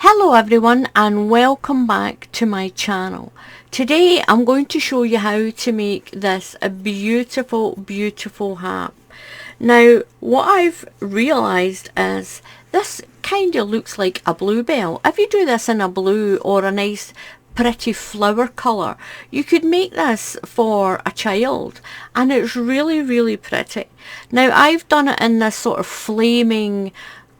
Hello everyone and welcome back to my channel. Today I'm going to show you how to make this a beautiful hat. Now what I've realised is this kind of looks like a bluebell. If you do this in a blue or a nice pretty flower colour, you could make this for a child and it's really pretty. Now I've done it in this sort of flaming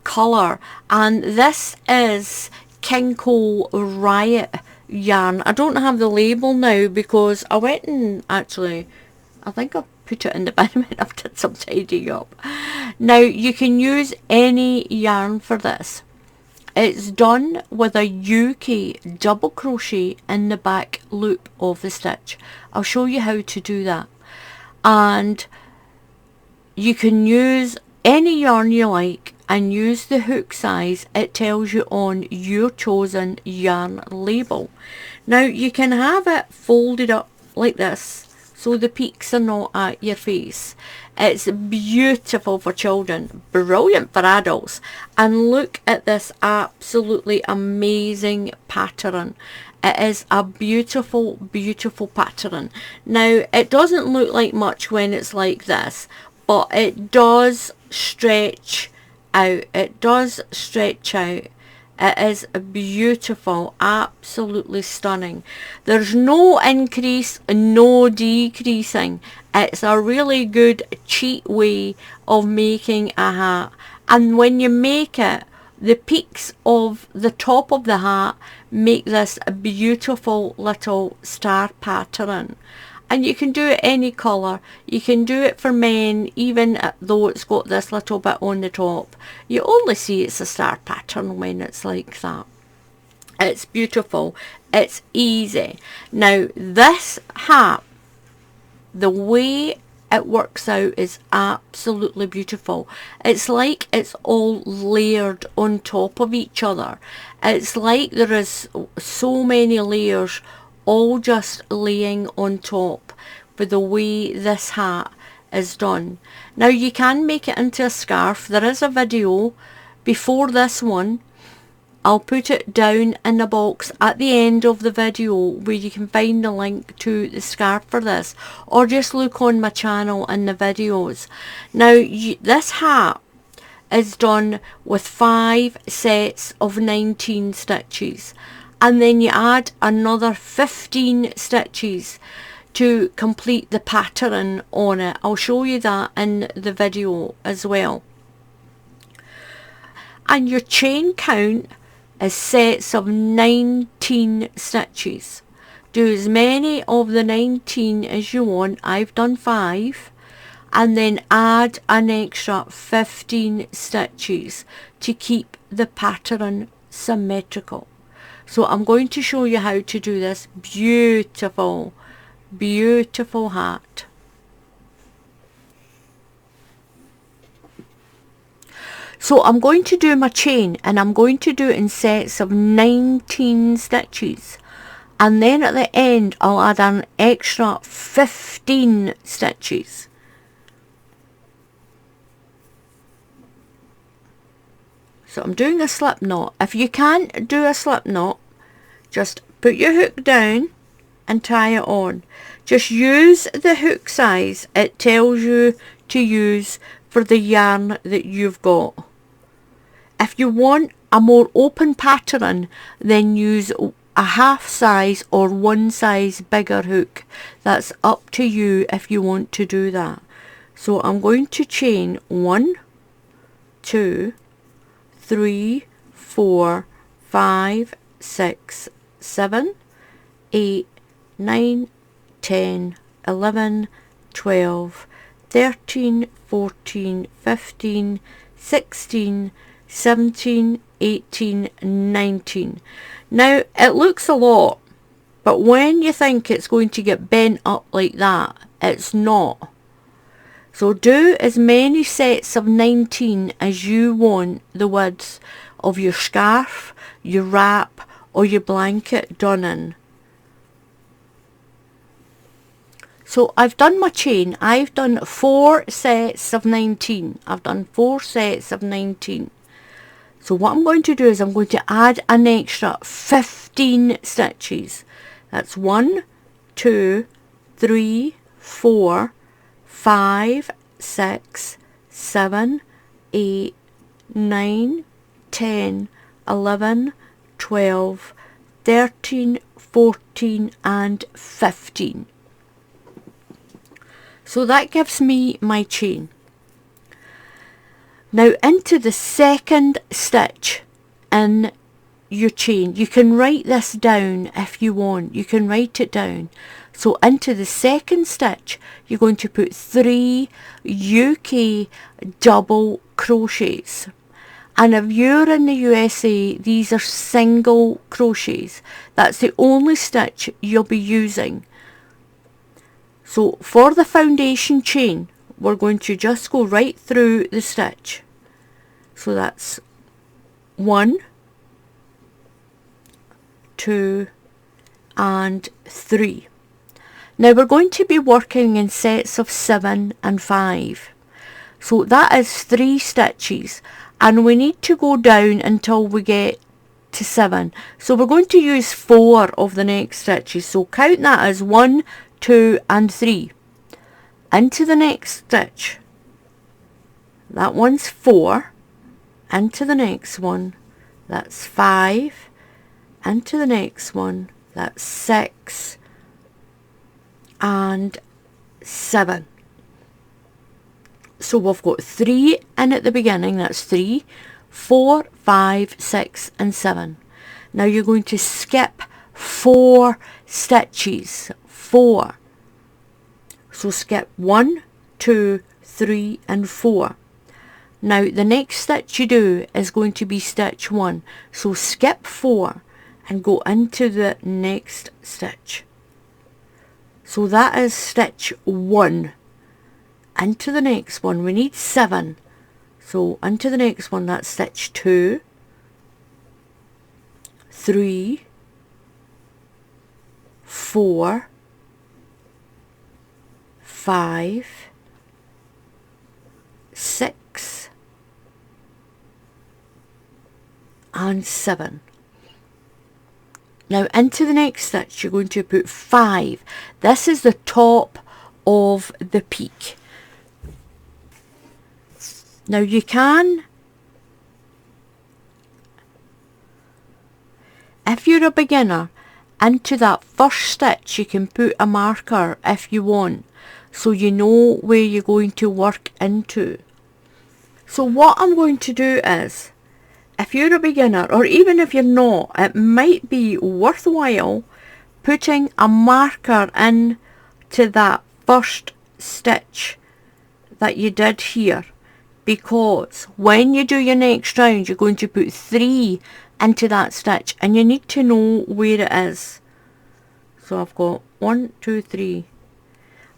colour and this is King Cole Riot yarn. I don't have the label now because I went and actually I think I put it in the bin when I've did some tidying up. Now you can use any yarn for this. It's done with a UK double crochet in the back loop of the stitch. I'll show you how to do that. And you can use any yarn you like and use the hook size it tells you on your chosen yarn label. Now you can have it folded up like this so the peaks are not at your face. It's beautiful for children, brilliant for adults, and look at this absolutely amazing pattern. It is a beautiful pattern. Now it doesn't look like much when it's like this, but it does stretch out. It does stretch out. It is beautiful, absolutely stunning. There's no increase, no decreasing. It's a really good cheap way of making a hat. And when you make it, the peaks of the top of the hat make this a beautiful little star pattern. And you can do it any colour. You can do it for men, even though it's got this little bit on the top. You only see it's a star pattern when it's like that. It's beautiful. It's easy. Now this hat, the way it works out is absolutely beautiful. It's like it's all layered on top of each other. It's like there is so many layers all just laying on top for the way this hat is done. Now you can make it into a scarf. There is a video before this one. I'll put it down in the box at the end of the video where you can find the link to the scarf for this, or just look on my channel in the videos. Now this hat is done with 5 sets of 19 stitches. And then you add another 15 stitches to complete the pattern on it. I'll show you that in the video as well. And your chain count is sets of 19 stitches. Do as many of the 19 as you want. I've done 5. And then add an extra 15 stitches to keep the pattern symmetrical. So I'm going to show you how to do this beautiful hat. So I'm going to do my chain and I'm going to do it in sets of 19 stitches. And then at the end I'll add an extra 15 stitches. So I'm doing a slip knot. If you can't do a slip knot, just put your hook down and tie it on. Just use the hook size it tells you to use for the yarn that you've got. If you want a more open pattern, then use a half size or 1 size bigger hook. That's up to you if you want to do that. So I'm going to chain 1, 2, 3, 4, 5, 6, 7, 8, 9, 10, 11, 12, 13, 14, 15, 16, 17, 18, 19. Now it looks a lot, but when you think it's going to get bent up like that, it's not. So do as many sets of 19 as you want the width of your scarf, your wrap or your blanket done in. So I've done my chain. I've done 4 sets of 19. I've done 4 sets of 19. So what I'm going to do is I'm going to add an extra 15 stitches. That's 1, 2, 3, 4, 5, 6, 7, 8, 9, 10, 11, 12, 13, 14 and 15. So that gives me my chain. Now into the second stitch in your chain, you can write this down if you want, you can write it down. So into the second stitch you're going to put 3 UK double crochets, and if you're in the USA these are single crochets. That's the only stitch you'll be using. So for the foundation chain we're going to just go right through the stitch. So that's 1, 2 and 3. Now we're going to be working in sets of 7 and 5. So that is 3 stitches, and we need to go down until we get to 7. So we're going to use 4 of the next stitches. So count that as 1, 2 and 3. Into the next stitch, that one's 4, into the next one, that's 5, into the next one, that's 6 and 7. So we've got 3 in at the beginning, that's 3, 4, 5, 6 and 7. Now you're going to skip 4 stitches, 4. So skip 1, 2, 3 and 4. Now the next stitch you do is going to be stitch 1. So skip 4 and go into the next stitch. So that is stitch 1. Into the next one we need 7. So into the next one that's stitch 2, 3, 4, 5, 6 and 7. Now into the next stitch you're going to put 5. This is the top of the peak. Now you can, if you're a beginner, into that first stitch you can put a marker if you want, so you know where you're going to work into. So what I'm going to do is, if you're a beginner, or even if you're not, it might be worthwhile putting a marker in to that first stitch that you did here, because when you do your next round you're going to put 3 into that stitch and you need to know where it is. So I've got 1, 2, 3.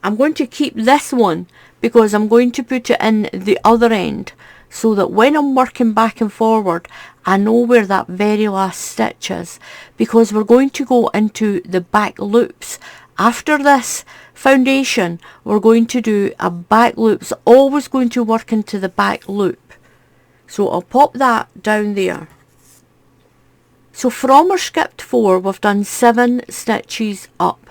I'm going to keep this one because I'm going to put it in the other end, so that when I'm working back and forward I know where that very last stitch is, because we're going to go into the back loops. After this foundation we're going to do a back loop. It's always going to work into the back loop. So I'll pop that down there. So from our skipped 4 we've done 7 stitches up.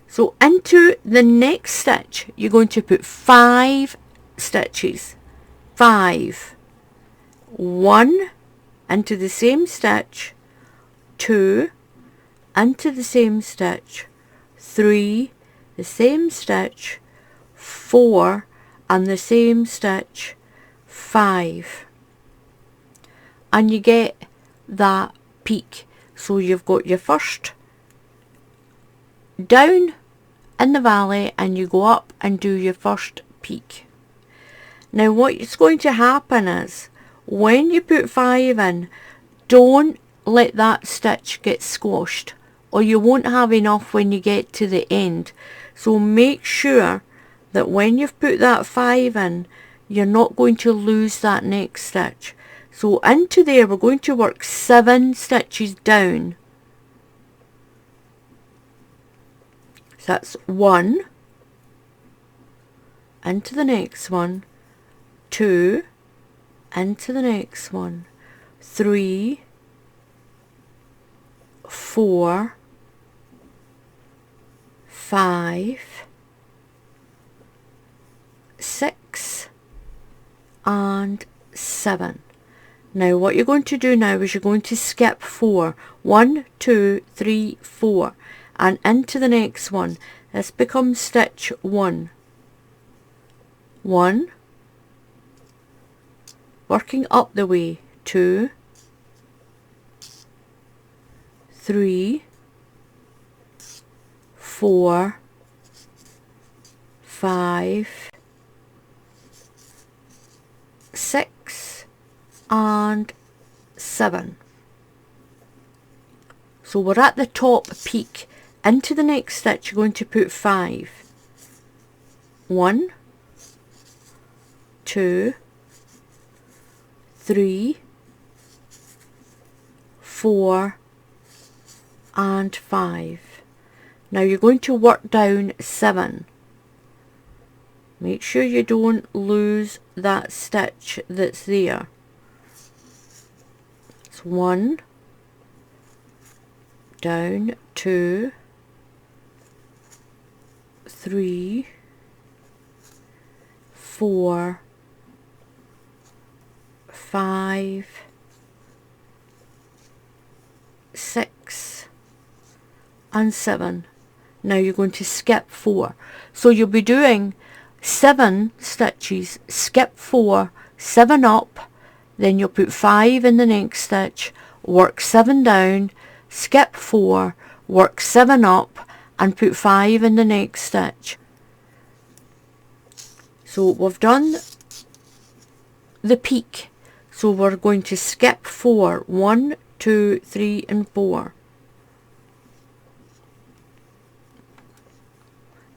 So into the next stitch you're going to put 5 stitches. 5, 1 into the same stitch, 2 into the same stitch, 3 the same stitch, 4 and the same stitch, 5, and you get that peak. So you've got your first down in the valley and you go up and do your first peak. Now what's going to happen is, when you put 5 in, don't let that stitch get squashed, or you won't have enough when you get to the end. So make sure that when you've put that 5 in, you're not going to lose that next stitch. So into there we're going to work 7 stitches down. So that's 1, into the next one, 2, into the next one, 3, 4, 5, 6 and 7. Now what you're going to do now is you're going to skip 4. 1, 2, 3, 4 and into the next one. This becomes stitch 1. 1, working up the way, 2, 3, 4, 5, 6 and 7. So we're at the top peak. Into the next stitch you're going to put 5. 1, 2, 3, 4 and 5. Now you're going to work down 7. Make sure you don't lose that stitch that's there. It's 1, down, 2, 3, 4, 5, 6 and 7. Now you're going to skip 4. So you'll be doing 7 stitches, skip 4, 7 up, then you'll put 5 in the next stitch, work 7 down, skip 4, work 7 up and put 5 in the next stitch. So we've done the peak, so we're going to skip 4, 1, 2, 3 and 4.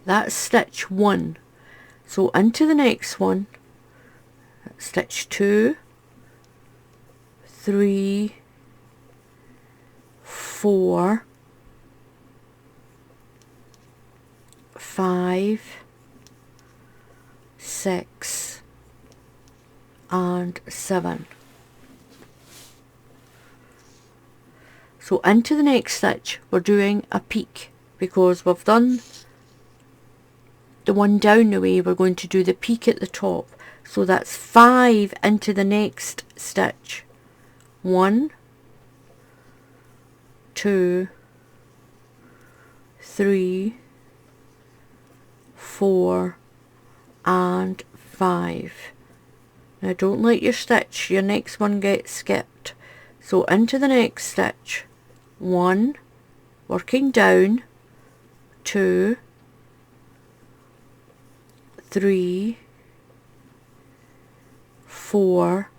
That's stitch 1. So into the next one, stitch 2, 3, 4, 5, 6 and 7. So into the next stitch we're doing a peak, because we've done the one down the way, we're going to do the peak at the top. So that's 5 into the next stitch. 1, 2, 3, 4 and 5. Now don't let your stitch, your next one, get skipped. So into the next stitch, 1, working down, 2, 3, 4,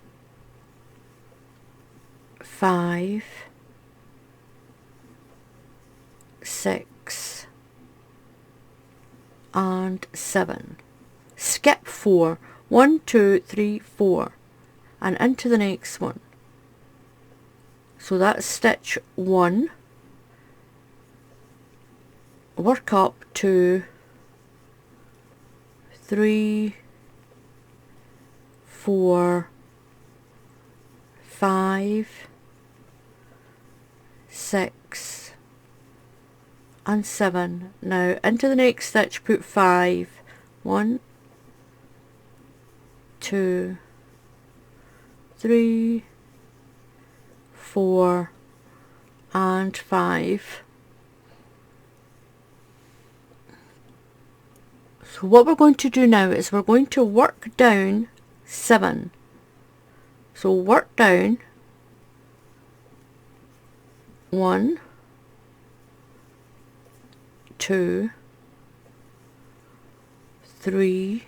5, 6 and 7. Skip 4, 1, 2, 3, 4 and into the next one. So that's stitch 1, work up to 3, 4, 5, 6 and 7. Now into the next stitch put 5. 1, 2, 3, 4 and 5. So what we're going to do now is we're going to work down 7. So work down 1, 2, 3,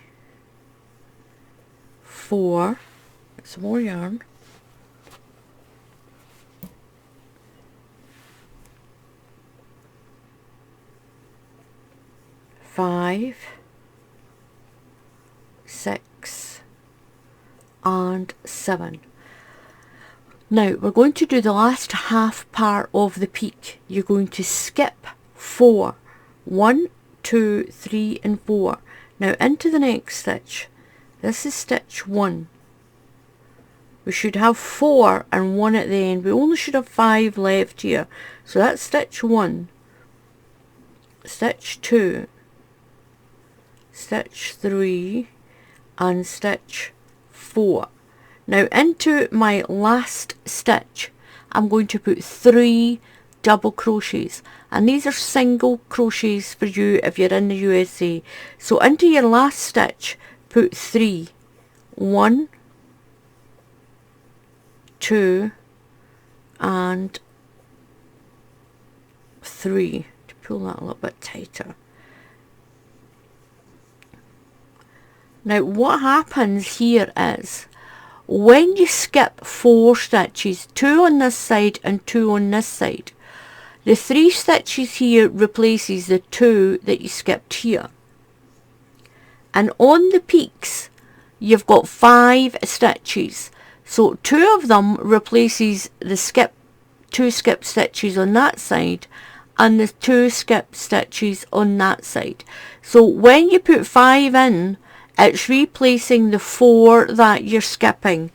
4, some more yarn, 5, 6 and 7. Now we're going to do the last half part of the peak. You're going to skip 4, 1, 2, 3 and 4. Now into the next stitch. This is stitch 1. We should have 4 and 1 at the end. We only should have 5 left here. So that's stitch 1, stitch 2, stitch 3 and stitch 4. Now into my last stitch I'm going to put 3 double crochets, and these are single crochets for you if you're in the USA. So into your last stitch put 3, 1, 2 and 3 to pull that a little bit tighter. Now what happens here is when you skip 4 stitches, 2 on this side and 2 on this side, the 3 stitches here replaces the 2 that you skipped here. And on the peaks you've got 5 stitches. So 2 of them replaces the 2 skip stitches on that side and the 2 skip stitches on that side. So when you put 5 in, it's replacing the 4 that you're skipping.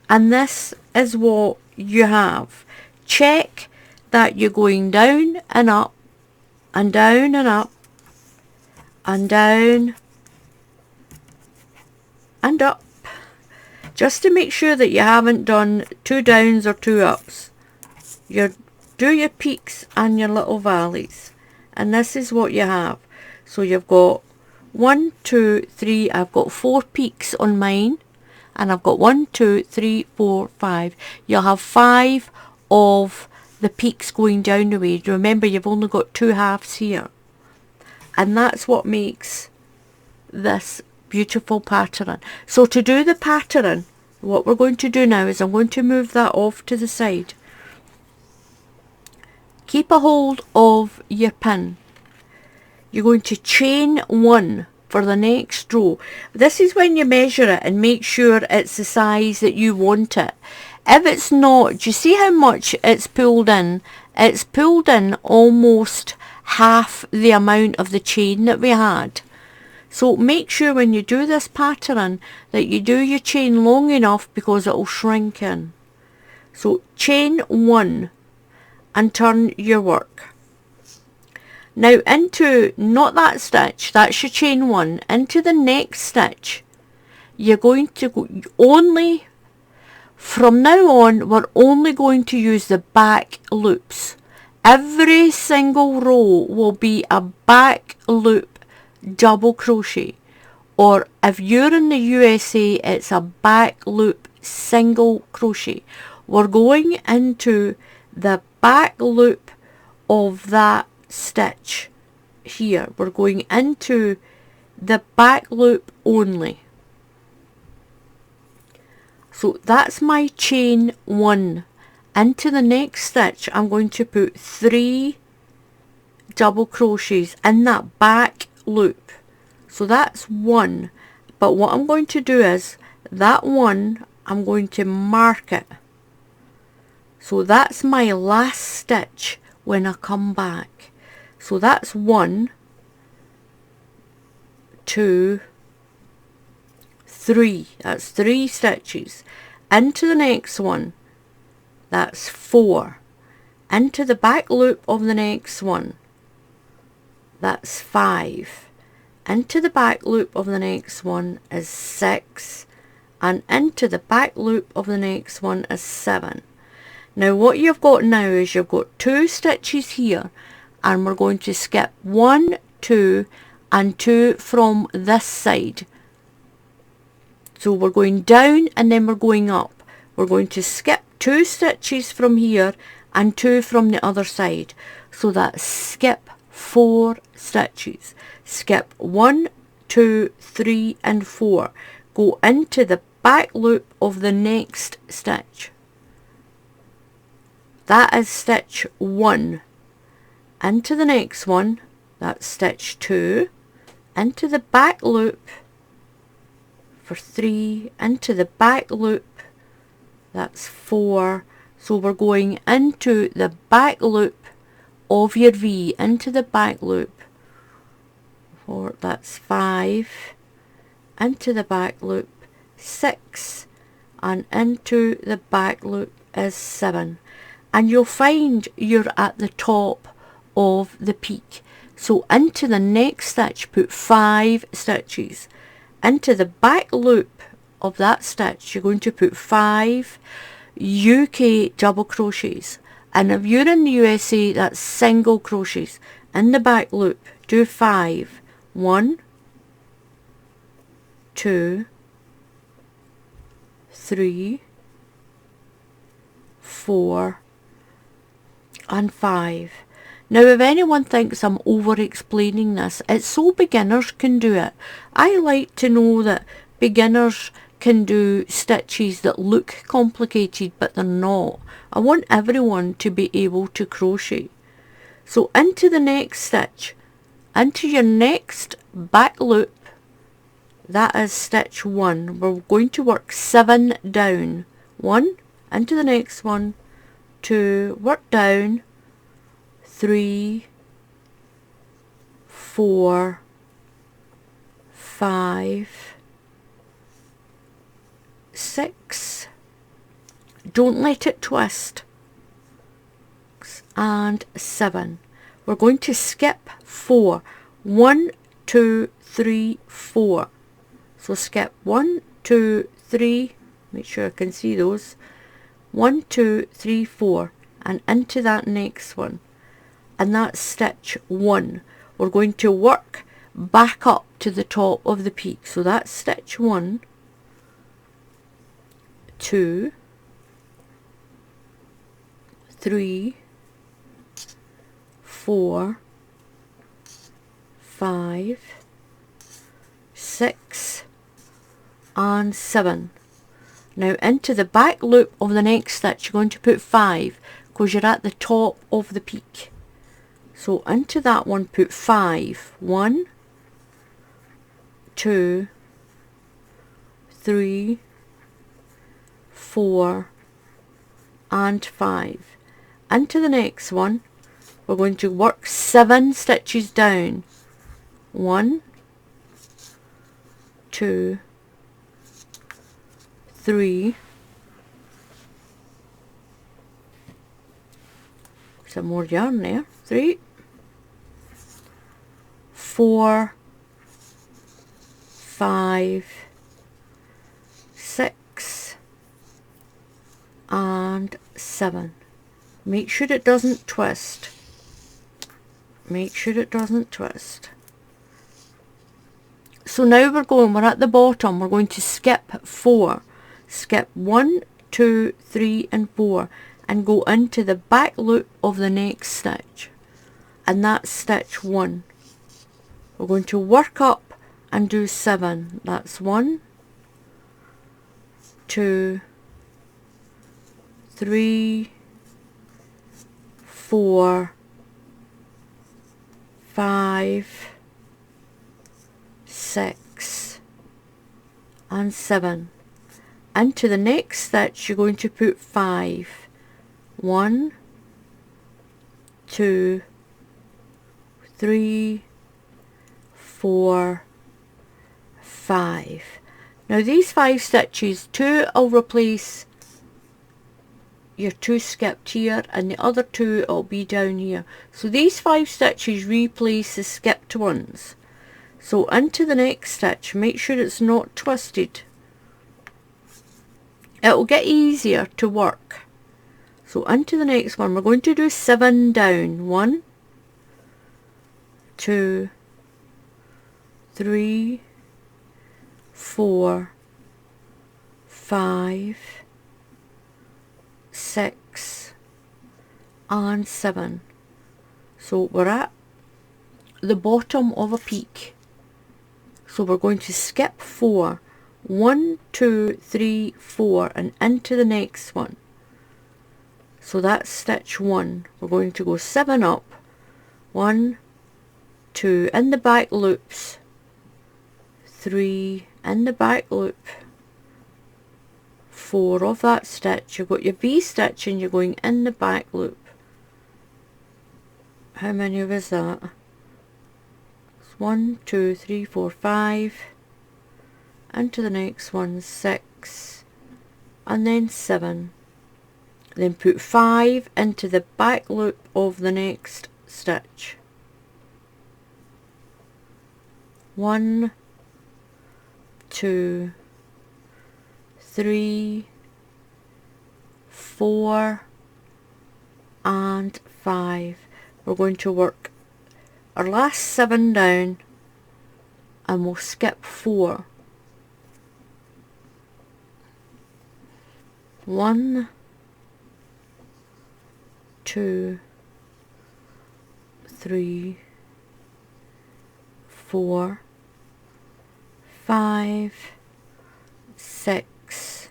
And this is what you have. Check that you're going down and up and down and up and down and up, just to make sure that you haven't done 2 downs or 2 ups. You do your peaks and your little valleys, and this is what you have. So you've got 1, 2, 3, I've got 4 peaks on mine, and I've got 1, 2, 3, 4, 5. You'll have 5 of the peaks going down the way. Remember, you've only got 2 halves here, and that's what makes this beautiful pattern. So to do the pattern, what we're going to do now is I'm going to move that off to the side. Keep a hold of your pin. You're going to chain 1 for the next row. This is when you measure it and make sure it's the size that you want it. If it's not, do you see how much it's pulled in? It's pulled in almost half the amount of the chain that we had. So make sure when you do this pattern that you do your chain long enough, because it will shrink in. So chain 1 and turn your work. Now into, not that stitch, that's your chain 1, into the next stitch, you're going to go only, from now on, we're only going to use the back loops. Every single row will be a back loop double crochet, or if you're in the USA, it's a back loop single crochet. We're going into the back loop of that stitch here. We're going into the back loop only. So that's my chain 1. Into the next stitch I'm going to put 3 double crochets in that back loop. So that's 1, but what I'm going to do is that 1 I'm going to mark it. So that's my last stitch when I come back. So that's 1, 2, 3. That's 3 stitches. Into the next one, that's 4. Into the back loop of the next one, that's 5. Into the back loop of the next one is 6, and into the back loop of the next one is 7. Now what you've got now is you've got 2 stitches here, and we're going to skip 1, 2 and 2 from this side. So we're going down and then we're going up. We're going to skip 2 stitches from here and 2 from the other side. So that's skip 4 stitches. Skip 1, 2, 3 and 4. Go into the back loop of the next stitch. That is stitch 1. Into the next one, that's stitch 2. Into the back loop for 3. Into the back loop, that's 4. So we're going into the back loop of your V, into the back loop. 4, that's 5, into the back loop, 6, and into the back loop is 7. And you'll find you're at the top of the peak. So into the next stitch, put 5 stitches. Into the back loop of that stitch, you're going to put 5 UK double crochets. And if you're in the USA, that's single crochets. In the back loop, do 5. 1, 2, 3, 4, and 5. Now if anyone thinks I'm over explaining this, it's so beginners can do it. I like to know that beginners can do stitches that look complicated but they're not. I want everyone to be able to crochet. So into the next stitch, into your next back loop, that is stitch 1. We're going to work 7 down. 1, into the next one, 2, work down, 3, 4, 5, 6, don't let it twist, and 7. We're going to skip 4. 1, 2, 3, 4. So skip 1, 2, 3, make sure I can see those. 1, 2, 3, 4, and into that next one. And that's stitch 1. We're going to work back up to the top of the peak. So that's stitch 1, 2, 3, 4, 5, 6, and 7. Now into the back loop of the next stitch, you're going to put 5 because you're at the top of the peak. So into that one, put 5. 1, 2, 3, 4, and 5. Into the next one, we're going to work 7 stitches down. 1, 2, 3, some more yarn there, 3, 4, 5, 6, and 7. Make sure it doesn't twist. Make sure it doesn't twist. So now we're at the bottom, we're going to skip 4. Skip 1, 2, 3, and 4 and go into the back loop of the next stitch. And that's stitch 1. We're going to work up and do 7. That's 1, 2, 3, 4, 5, 6, and 7. Into the next stitch you're going to put 5. 1, 2, 3, 4, 5. Now these 5 stitches, 2 will replace your 2 skipped here and the other 2 will be down here. So these 5 stitches replace the skipped ones. So into the next stitch, make sure it's not twisted. It will get easier to work. So into the next one, we're going to do 7 down. 1, 2, 3, 4, 5, 6, and 7. So we're at the bottom of a peak. So we're going to skip 4. 1, 2, 3, 4 and into the next one. So that's stitch 1. We're going to go 7 up. 1, 2 in the back loops. 3 in the back loop. 4 of that stitch. You've got your V stitch and you're going in the back loop. How many of us that? 1, 2, 3, 4, 5, into the next one 6, and then 7. Then put 5 into the back loop of the next stitch. 1, 2, 3, 4, and 5. We're going to work our last 7 down, and we'll skip 4. 1, 2, 3, 4, 5, 6,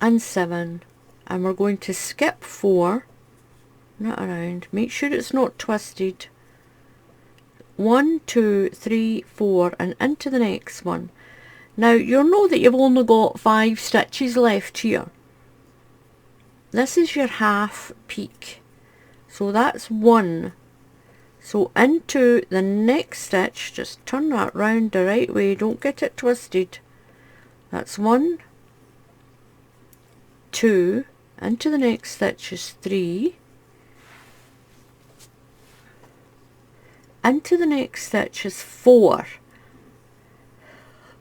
and 7, and we're going to skip 4, not around, make sure it's not twisted. 1, 2, 3, 4, and into the next one. Now you'll know that you've only got 5 stitches left here. This is your half peak, so that's 1. So into the next stitch, just turn that round the right way, don't get it twisted. That's 1, 2, into the next stitch is 3, into the next stitch is 4.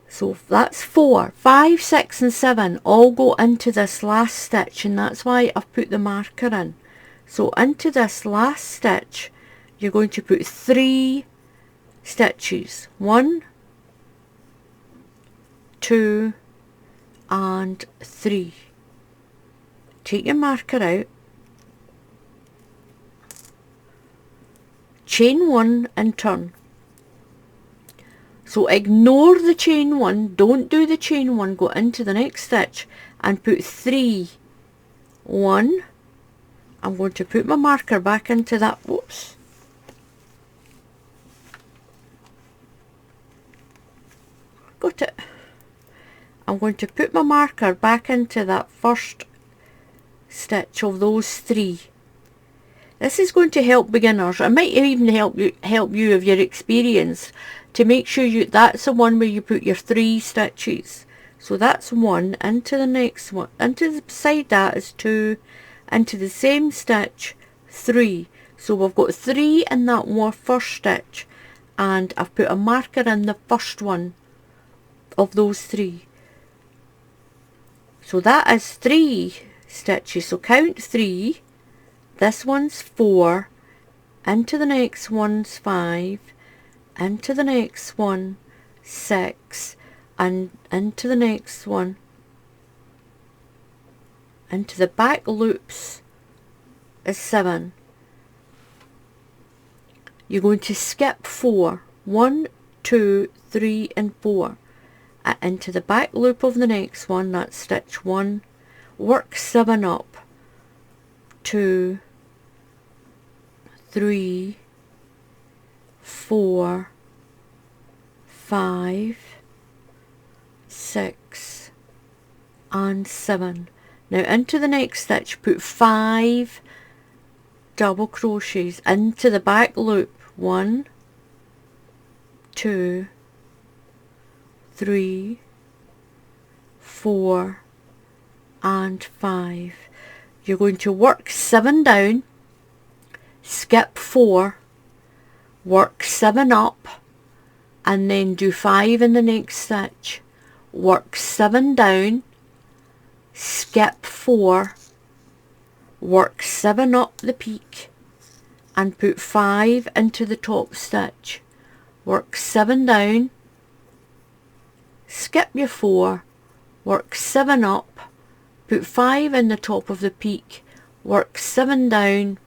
So that's 4, 5, 6 and 7 all go into this last stitch, and that's why I've put the marker in. So into this last stitch you're going to put 3 stitches. 1, 2 and 3. Take your marker out, chain 1 and turn. So ignore the chain 1, don't do the chain 1, go into the next stitch and put 3. 1, I'm going to put my marker back into that, whoops. Got it. I'm going to put my marker back into that first stitch of those 3. This is going to help beginners. It might even help you of your experience, to make sure that's the one where you put your 3 stitches. So that's 1, into the next one, into beside that is 2, into the same stitch 3. So we've got 3 in that first stitch, and I've put a marker in the first one of those 3. So that is 3 stitches. So count 3. This one's 4, into the next one's 5, into the next one 6, and into the next one, into the back loops is 7. You're going to skip 4, 1, 2, 3 and 4, into the back loop of the next one, that's stitch 1, work 7 up, 2, 3, 4, 5, 6 and 7. Now into the next stitch put 5 double crochets into the back loop. 1, 2, 3, 4 and 5. You're going to work 7 down, skip 4, work 7 up, and then do 5 in the next stitch. Work 7 down, skip 4, work 7 up the peak, and put 5 into the top stitch. Work 7 down, skip your 4, work 7 up, put 5 in the top of the peak, work 7 down,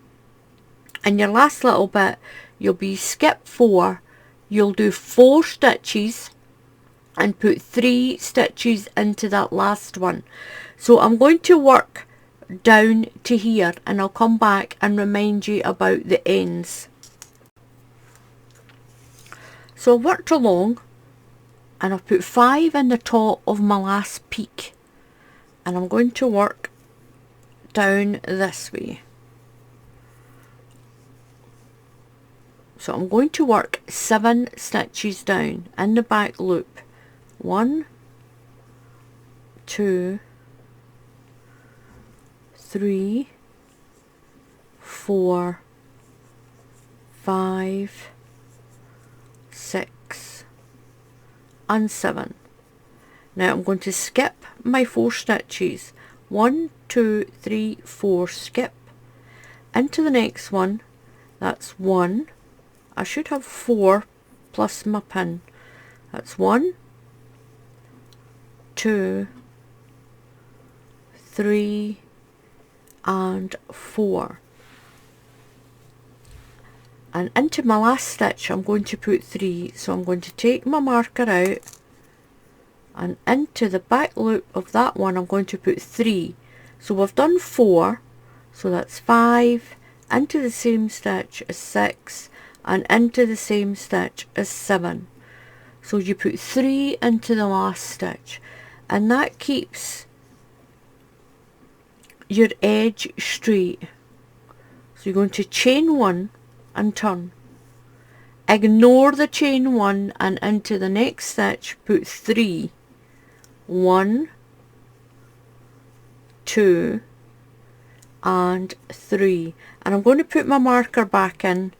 and your last little bit you'll be skip 4, you'll do 4 stitches and put 3 stitches into that last one. So I'm going to work down to here, and I'll come back and remind you about the ends. So I worked along and I've put 5 in the top of my last peak, and I'm going to work down this way. So I'm going to work 7 stitches down in the back loop. 1, 2, 3, 4, 5, 6 and 7. Now I'm going to skip my 4 stitches. 1, 2, 3, 4, skip into the next one. That's 1. I should have 4 plus my pin. That's 1, 2, 3 and 4. And into my last stitch I'm going to put 3, so I'm going to take my marker out, and into the back loop of that one I'm going to put 3. So we've done 4, so that's 5, into the same stitch is 6, and into the same stitch is 7. So you put 3 into the last stitch, and that keeps your edge straight. So you're going to chain 1 and turn. Ignore the chain 1 and into the next stitch put 3. 1, 2 and 3. And I'm going to put my marker back in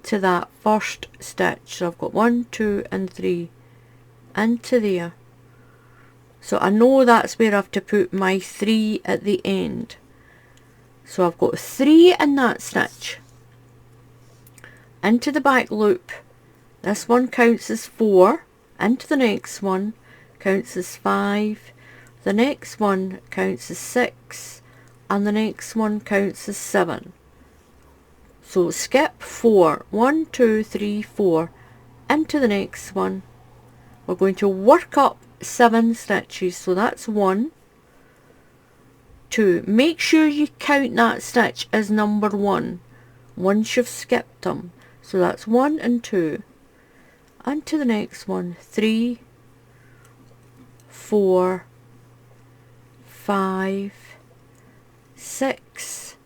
to that first stitch. So I've got 1, 2 and 3 into there. So I know that's where I have to put my 3 at the end. So I've got 3 in that stitch. Into the back loop, this one counts as 4, into the next one counts as 5, the next one counts as 6, and the next one counts as 7. So skip 4, 1, 2, 3, 4, into the next one. We're going to work up 7 stitches, so that's 1, 2. Make sure you count that stitch as number 1 once you've skipped them. So that's 1 and 2. And to the next one, 3, 4, 5, 6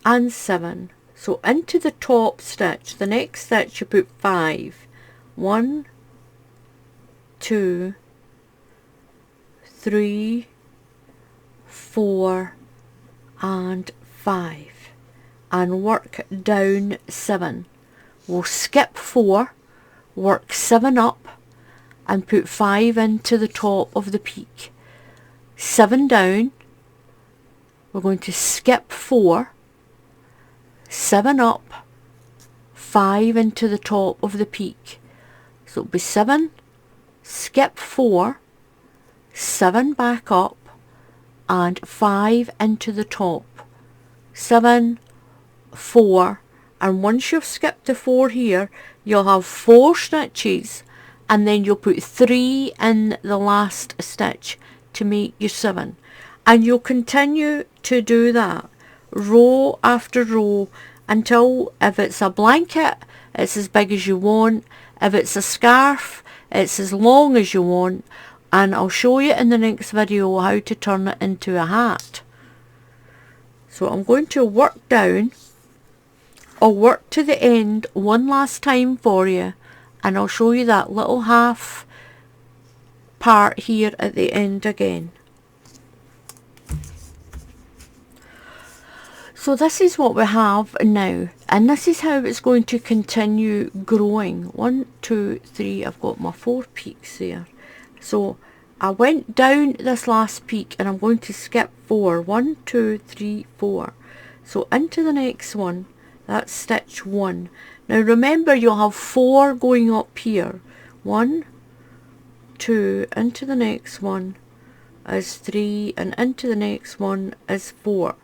and 7. So into the top stitch, the next stitch you put 5. 1, 2, 3, 4 and 5. And work down 7. We'll skip 4, work 7 up and put 5 into the top of the peak. 7 down, we're going to skip 4, 7 up, 5 into the top of the peak. So it'll be 7, skip 4, 7 back up and 5 into the top. 7, 4, and once you've skipped the 4 here, you'll have 4 stitches, and then you'll put 3 in the last stitch to make your 7, and you'll continue to do that row after row until, if it's a blanket, it's as big as you want. If it's a scarf, it's as long as you want, and I'll show you in the next video how to turn it into a hat. So I'm going to work down. I'll work to the end one last time for you, and I'll show you that little half part here at the end again. So this is what we have now, and this is how it's going to continue growing. 1, 2, 3, I've got my 4 peaks there. So I went down this last peak and I'm going to skip 4. 1, 2, 3, 4. So into the next one. That's stitch 1. Now remember, you'll have 4 going up here. 1, 2, into the next one is 3, and into the next one is 4.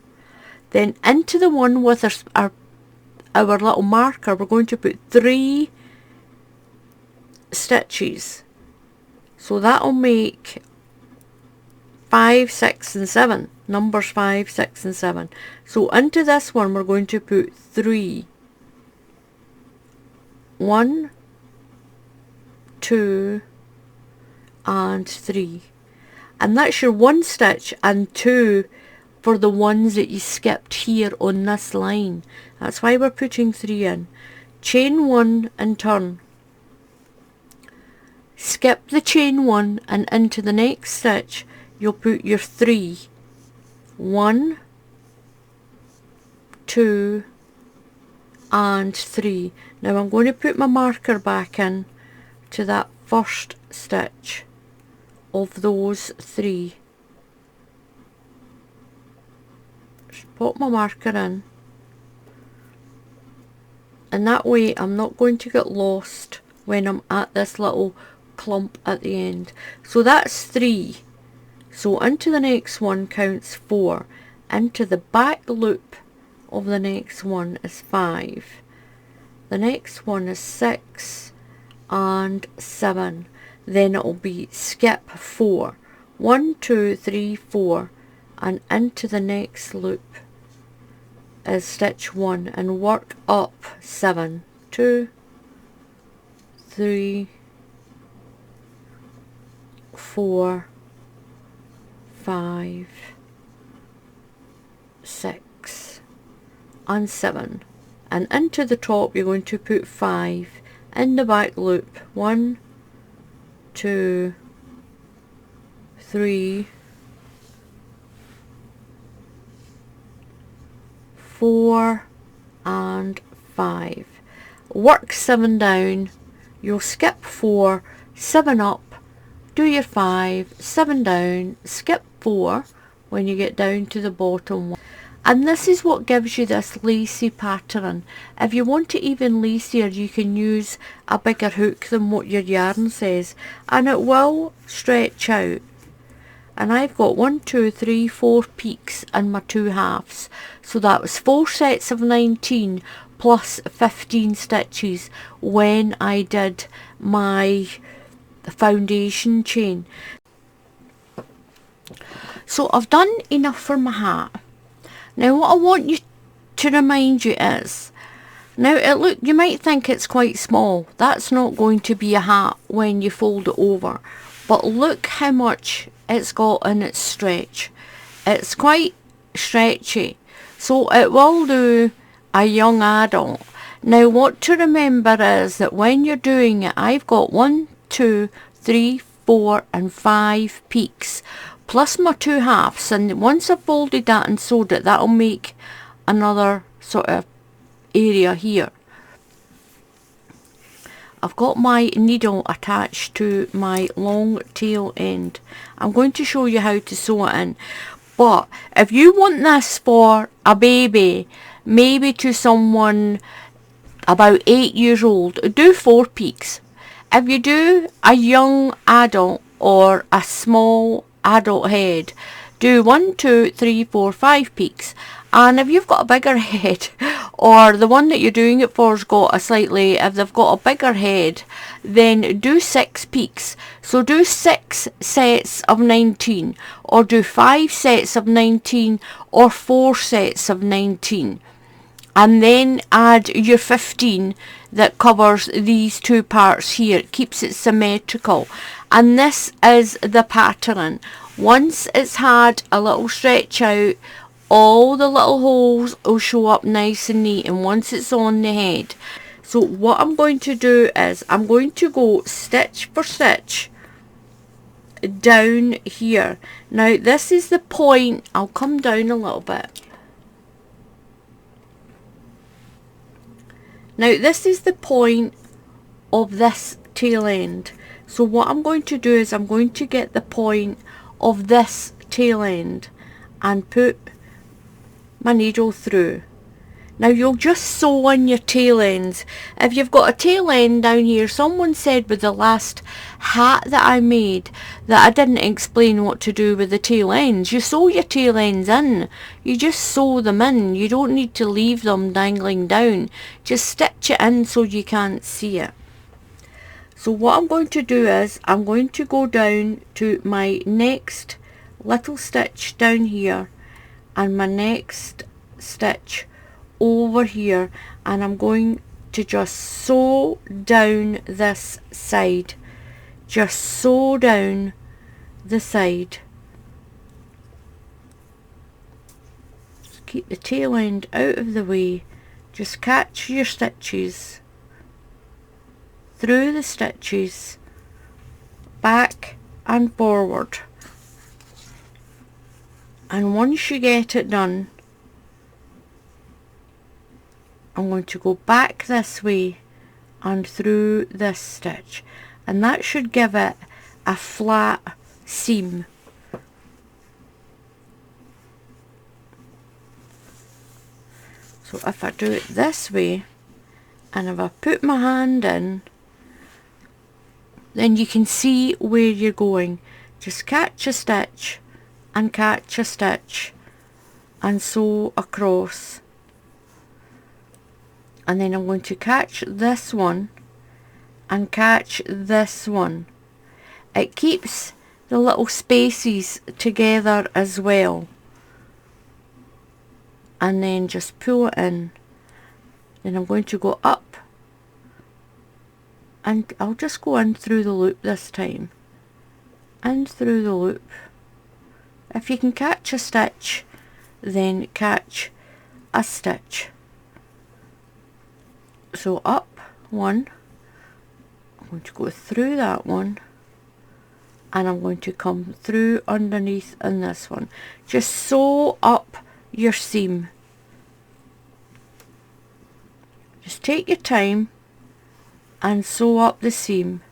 Then into the one with our little marker, we're going to put 3 stitches. So that'll make 5, 6 and 7. Numbers 5, 6 and 7. So into this one we're going to put 3. 1, 2 and 3. And that's your 1 stitch and 2 for the ones that you skipped here on this line. That's why we're putting 3 in. chain 1 and turn, skip the chain 1 and into the next stitch you'll put your 3, 1, 2 and 3. Now I'm going to put my marker back in to that first stitch of those 3. Just pop my marker in, and that way I'm not going to get lost when I'm at this little clump at the end. So that's 3. So into the next one counts 4. Into the back loop of the next one is 5. The next one is 6 and 7. Then it'll be skip 4. 1, 2, 3, 4. And into the next loop is stitch 1 and work up 7. 2, 3, 4, 5, 6 and 7, and into the top you're going to put 5 in the back loop. 1, 2, 3, 4 and 5. Work 7 down, you'll skip 4, 7 up, do your 5, 7 down, skip 4 when you get down to the bottom one. And this is what gives you this lacy pattern. If you want it even lacier, you can use a bigger hook than what your yarn says, and it will stretch out. And I've got 1, 2, 3, 4 peaks in my 2 halves. So that was 4 sets of 19 plus 15 stitches when I did my foundation chain. So I've done enough for my hat. Now what I want you to remind you is, now you might think it's quite small. That's not going to be a hat when you fold it over. But look how much it's got in its stretch. It's quite stretchy. So it will do a young adult. Now what to remember is that when you're doing it, I've got 1, 2, 3, 4 and 5 peaks plus my 2 halves, and once I've folded that and sewed it, that'll make another sort of area here. I've got my needle attached to my long tail end. I'm going to show you how to sew it in. But if you want this for a baby, maybe to someone about 8 years old, do 4 peaks. If you do a young adult or a small adult head, do 1, 2, 3, 4, 5 peaks. And if you've got a bigger head, or the one that you're doing it for's got a slightly, if they've got a bigger head, then do 6 peaks. So do 6 sets of 19, or do 5 sets of 19, or 4 sets of 19. And then add your 15 that covers these 2 parts here. It keeps it symmetrical. And this is the pattern. Once it's had a little stretch out, all the little holes will show up nice and neat, and once it's on the head. So what I'm going to do is I'm going to go stitch for stitch down here. Now this is the point. I'll come down a little bit. Now this is the point of this tail end. So what I'm going to do is I'm going to get the point of this tail end and put my needle through. Now you'll just sew in your tail ends. If you've got a tail end down here, someone said with the last hat that I made that I didn't explain what to do with the tail ends. You sew your tail ends in. You just sew them in. You don't need to leave them dangling down. Just stitch it in so you can't see it. So what I'm going to do is I'm going to go down to my next little stitch down here and my next stitch over here, and I'm going to just sew down this side. Just sew down the side. Just keep the tail end out of the way. Just catch your stitches through the stitches, back and forward. And once you get it done, I'm going to go back this way and through this stitch, and that should give it a flat seam. So if I do it this way, and if I put my hand in, then you can see where you're going. Just catch a stitch and catch a stitch and sew across. And then I'm going to catch this one and catch this one. It keeps the little spaces together as well. And then just pull it in. Then I'm going to go up, and I'll just go in through the loop this time. In through the loop. If you can catch a stitch, then catch a stitch. So up one, I'm going to go through that one, and I'm going to come through underneath in this one. Just sew up your seam. Just take your time and sew up the seam,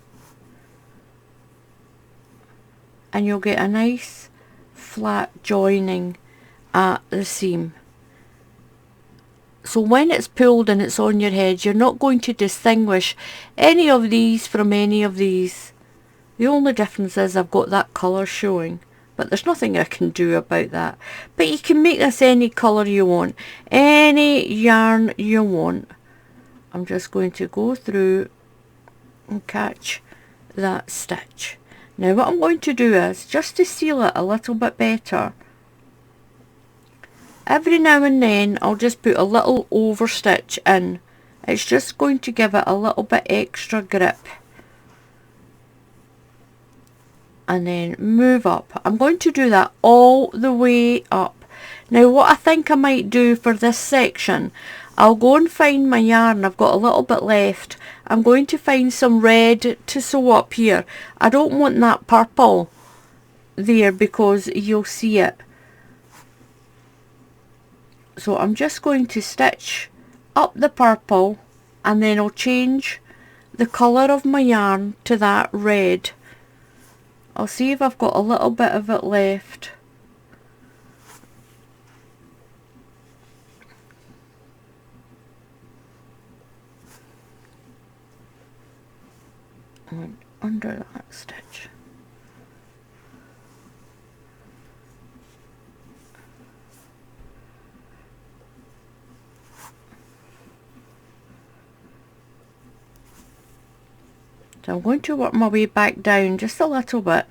and you'll get a nice flat joining at the seam. So when it's pulled and it's on your head, you're not going to distinguish any of these from any of these. The only difference is I've got that colour showing, but there's nothing I can do about that. But you can make this any colour you want, any yarn you want. I'm just going to go through and catch that stitch. Now what I'm going to do is, just to seal it a little bit better, every now and then I'll just put a little over stitch in. It's just going to give it a little bit extra grip. And then move up. I'm going to do that all the way up. Now what I think I might do for this section, I'll go and find my yarn. I've got a little bit left. I'm going to find some red to sew up here. I don't want that purple there because you'll see it. So I'm just going to stitch up the purple, and then I'll change the colour of my yarn to that red. I'll see if I've got a little bit of it left. And under that stitch. So I'm going to work my way back down just a little bit,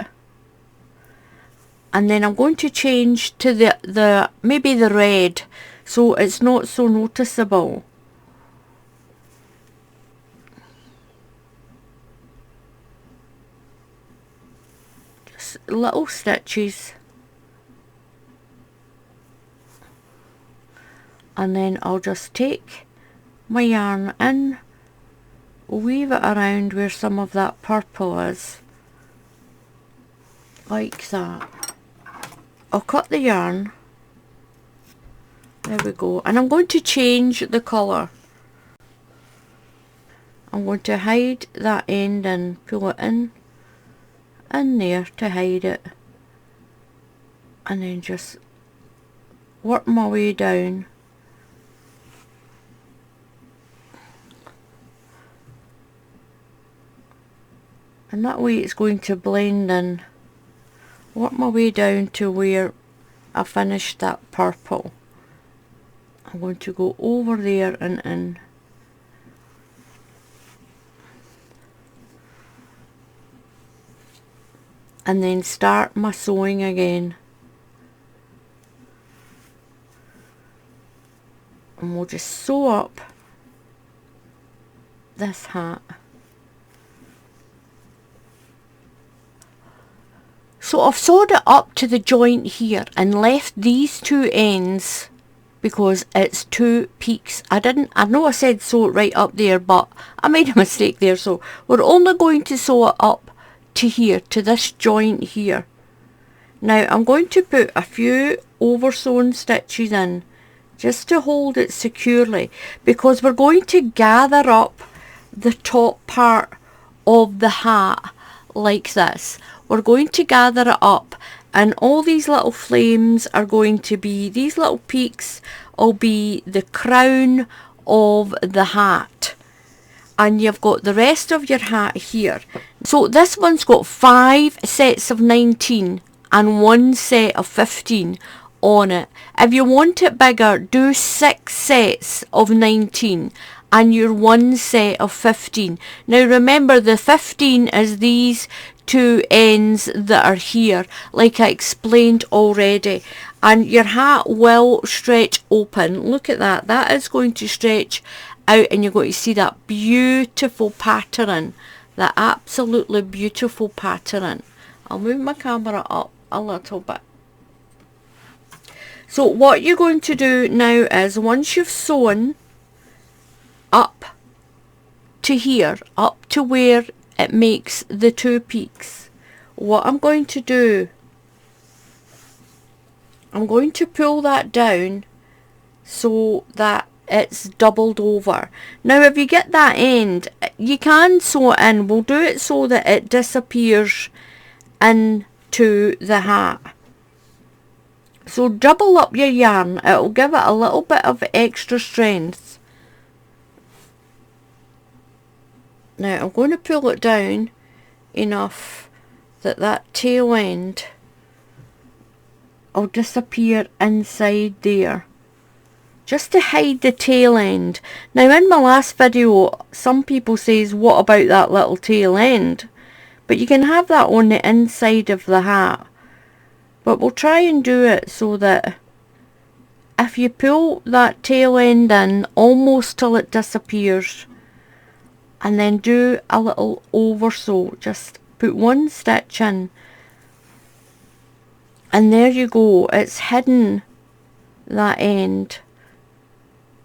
and then I'm going to change to the maybe the red, so it's not so noticeable. Just little stitches, and then I'll just take my yarn in, weave it around where some of that purple is, like that. I'll cut the yarn, there we go, and I'm going to change the colour. I'm going to hide that end and pull it in there to hide it, and then just work my way down. And that way it's going to blend in. Work my way down to where I finished that purple. I'm going to go over there and in. And then start my sewing again. And we'll just sew up this hat. So I've sewed it up to the joint here and left these two ends because it's 2 peaks. I know I said sew it right up there, but I made a mistake there, so we're only going to sew it up to here, to this joint here. Now I'm going to put a few over sewn stitches in just to hold it securely, because we're going to gather up the top part of the hat like this. We're going to gather it up, and all these little flames are going to be, these little peaks will be the crown of the hat, and you've got the rest of your hat here. So this one's got 5 sets of 19 and 1 set of 15 on it. If you want it bigger, do 6 sets of 19 and your 1 set of 15. Now remember, the 15 is these 2 ends that are here, like I explained already, and your hat will stretch open. Look at that, that is going to stretch out, and you're going to see that beautiful pattern, that absolutely beautiful pattern. I'll move my camera up a little bit. So what you're going to do now is, once you've sewn up to here, up to where it makes the 2 peaks, what I'm going to do, I'm going to pull that down so that it's doubled over. Now if you get that end, you can sew it in. We'll do it so that it disappears into the hat. So double up your yarn, it'll give it a little bit of extra strength. Now I'm going to pull it down enough that that tail end will disappear inside there, just to hide the tail end. Now in my last video, some people says, what about that little tail end? But you can have that on the inside of the hat. But we'll try and do it so that if you pull that tail end in almost till it disappears, and then do a little over sew, just put 1 stitch in, and there you go, it's hidden that end.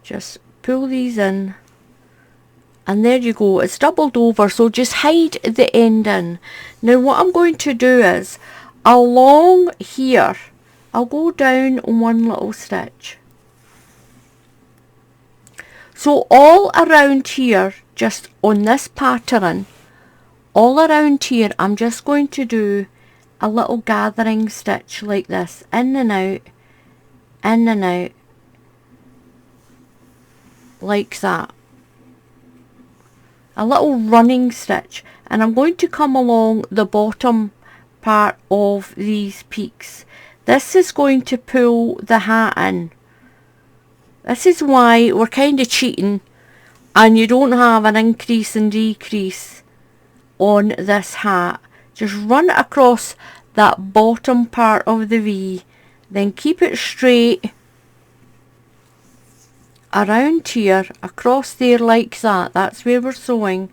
Just pull these in, and there you go, it's doubled over, so just hide the end in. Now what I'm going to do is, along here, I'll go down 1 little stitch. So all around here, just on this pattern, all around here, I'm just going to do a little gathering stitch like this, in and out, in and out, like that. A little running stitch, and I'm going to come along the bottom part of these peaks. This is going to pull the hat in. This is why we're kind of cheating and you don't have an increase and decrease on this hat. Just run it across that bottom part of the V, then keep it straight around here, across there like that. That's where we're sewing.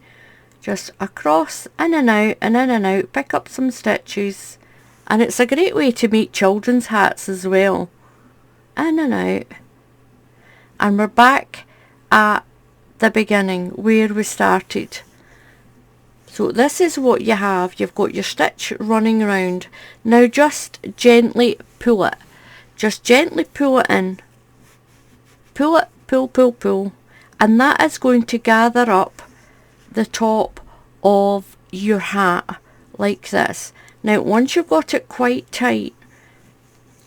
Just across, in and out, and in and out. Pick up some stitches, and it's a great way to make children's hats as well. In and out, and we're back at the beginning where we started. So this is what you have. You've got your stitch running around. Now just gently pull it. Just gently pull it in. Pull it, pull, pull, pull. And that is going to gather up the top of your hat like this. Now once you've got it quite tight,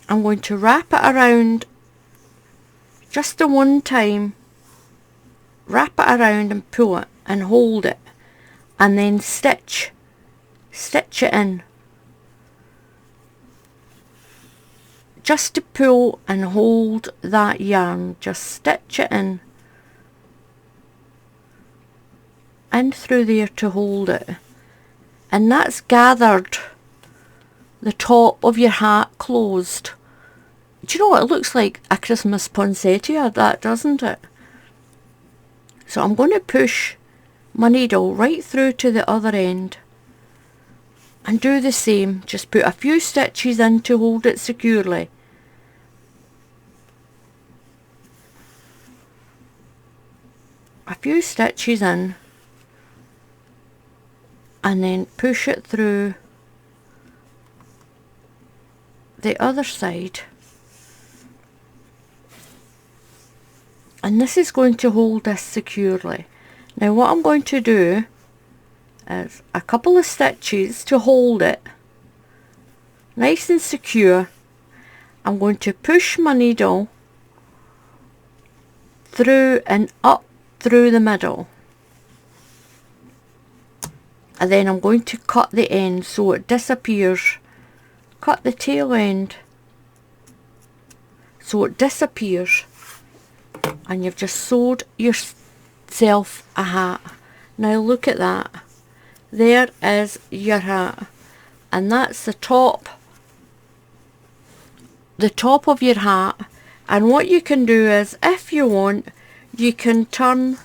I'm going to wrap it around just the one time. Wrap it around and pull it and hold it, and then stitch it in, just to pull and hold that yarn. Just stitch it in through there to hold it, and that's gathered the top of your hat closed. Do you know what, it looks like a Christmas poinsettia, that, doesn't it? So I'm going to push my needle right through to the other end and do the same. Just put a few stitches in to hold it securely. a few stitches in and then push it through the other side, and this is going to hold this securely. Now what I'm going to do is a couple of stitches to hold it nice and secure. I'm going to push my needle through and up through the middle, and then I'm going to cut the end so it disappears. Cut the tail end so it disappears, and you've just sewed yourself a hat. Now look at that. There is your hat, and that's the top of your hat. And what you can do is, if you want, you can turn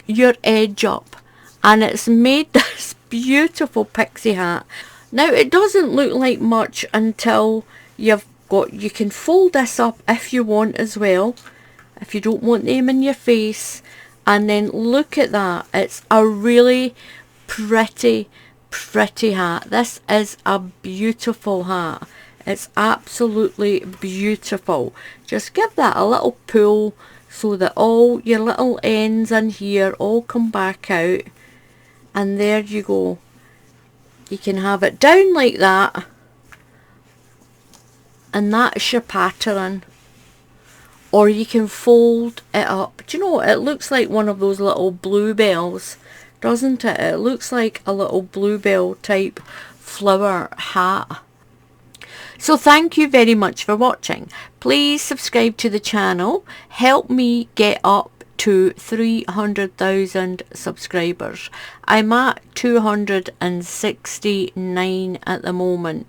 your edge up, and it's made this beautiful pixie hat. Now it doesn't look like much until you can fold this up if you want as well, if you don't want them in your face. And then look at that, it's a really pretty hat. This is a beautiful hat. It's absolutely beautiful. Just give that a little pull so that all your little ends in here all come back out, and there you go. You can have it down like that, and that's your pattern. Or you can fold it up. Do you know, it looks like one of those little bluebells, doesn't it? It looks like a little bluebell type flower hat. So thank you very much for watching. Please subscribe to the channel. Help me get up to 300,000 subscribers. I'm at 269 at the moment.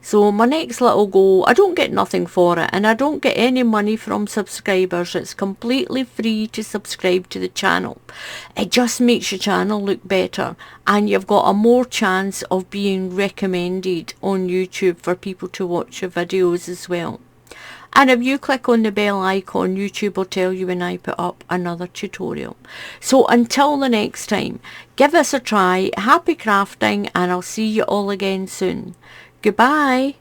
So my next little goal, I don't get nothing for it, and I don't get any money from subscribers. It's completely free to subscribe to the channel. It just makes your channel look better, and you've got a more chance of being recommended on YouTube for people to watch your videos as well. And if you click on the bell icon, YouTube will tell you when I put up another tutorial. So until the next time, give us a try, happy crafting, and I'll see you all again soon. Goodbye.